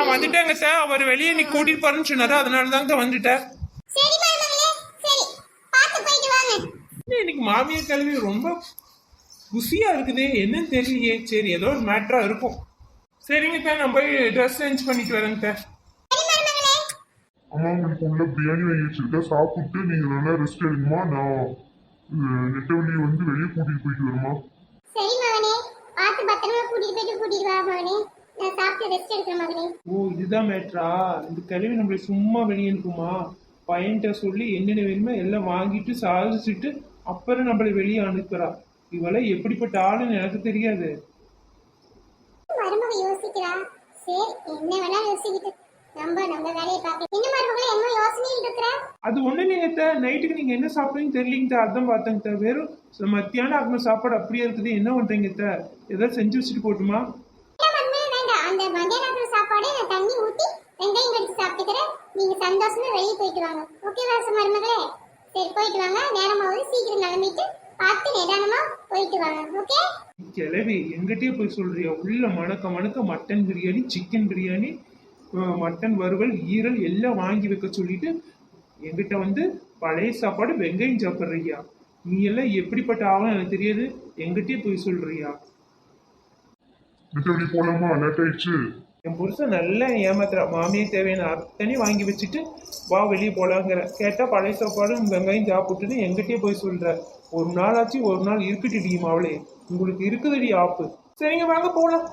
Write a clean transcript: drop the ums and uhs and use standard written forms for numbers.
நான் வந்துட்டேங்க சார். அவர் வெளியே நீ கூட்டிட்டு போறேன்னு சொன்னாரு, அதனால தாங்க வந்துட்டேன். இன்னைக்கு மாமியார் கல்வி ரொம்ப குசியா இருக்குது, என்னன்னு தெரியலையே. சரி, ஏதோ ஒரு மேட்டரா இருக்கும். சரிங்க சார், நான் போய் ட்ரெஸ் சேஞ்ச் பண்ணிட்டு வரேங்க சார். அம்மா உங்களுக்கு உள்ள பிரியாணி வாங்கி வச்சிருக்கேன், சாப்பிட்டு நீங்க நல்லா ரெஸ்ட் எடுங்கம்மா. நான் நெட்டவழியை வந்து வெளியே கூட்டிட்டு போயிட்டு வருமா. சரி மகனே, பார்த்து பத்திரமா கூட்டிட்டு வா மகனே. நான் சாப்பிட்டு ரெஸ்ட் எடுக்கிறேன் மகனே. ஓ, இதுதான் மேட்ரா. இந்த கல்வி நம்மளை சும்மா வெளியே அனுப்புமா? பையன்கிட்ட சொல்லி என்னென்ன வேணுமோ எல்லாம் வாங்கிட்டு சாதிச்சுட்டு அப்புறம் நம்மளை வெளியே அனுப்புறா. இவளை எப்படிப்பட்ட ஆளுன்னு எனக்கு தெரியாது. மருமக யோசிக்கிறா. சரி, என்ன வேணா யோசிக்கிட்டு நம்ம வேலையை பார்க்கலாம். என்ன மருமகளே, என்ன யோசனையில் இருக்கிற? அது ஒண்ணு நீங்க நைட்டுக்கு நீங்க என்ன சாப்பிடுறீங்க தெரியலீங்க. அதான் பார்த்தேங்க. வெறும் மத்தியானம் ஆகின சாப்பாடு அப்படியே இருக்குது. என்ன பண்றீங்க? ஏதாவது செஞ்சு வச்சுட்டு போட்டுமா? வேண்டாம், அந்த மத்தியான சாப்பாடு நான் தண்ணி ஊத்தி வெங்காயம் கடிச்சு சாப்பிட்டுக்கிறேன். நீங்க சந்தோஷமா வெளியே போயிட்டு வாங்க. ஓகேவா மருமகளே? சரி, போயிட்டு வாங்க. நேரமாவது சீக்கிரம் கிளம்பிட்டு பார்த்து நிதானமா போயிட்டு வாங்க. ஓகே? கிளவி எங்கிட்டயே போய் சொல்றியா? உள்ள மணக்க mutton biryani, chicken biryani, mutton வறுவல், ஈரல் எல்லாம் வாங்கி வைக்க சொல்லிட்டு எங்கிட்ட வந்து பழைய சாப்பாடு வெங்காயம் சாப்பிட்றியா? நீ எல்லாம் எப்படிப்பட்ட ஆகும் எனக்கு தெரியாது. எங்கிட்டயே போய் சொல்றியா? நெட்டவழி போலாமா? லேட் ஆயிடுச்சு. என் புருஷன் நல்லா ஏமாத்துறா. மாமியை தேவையான அத்தனையும் வாங்கி வச்சுட்டு வா வெளியே போலாங்கிற. கேட்டா பழைய சாப்பாடும் வெங்காயம் சாப்பிட்டுன்னு எங்கிட்டயே போய் சொல்ற. ஒரு நாள் ஆச்சு, ஒரு நாள் இருக்கட்டுடி மாவளே. உங்களுக்கு இருக்குதுடி ஆப்பு. சரிங்க, வாங்க போலாம்.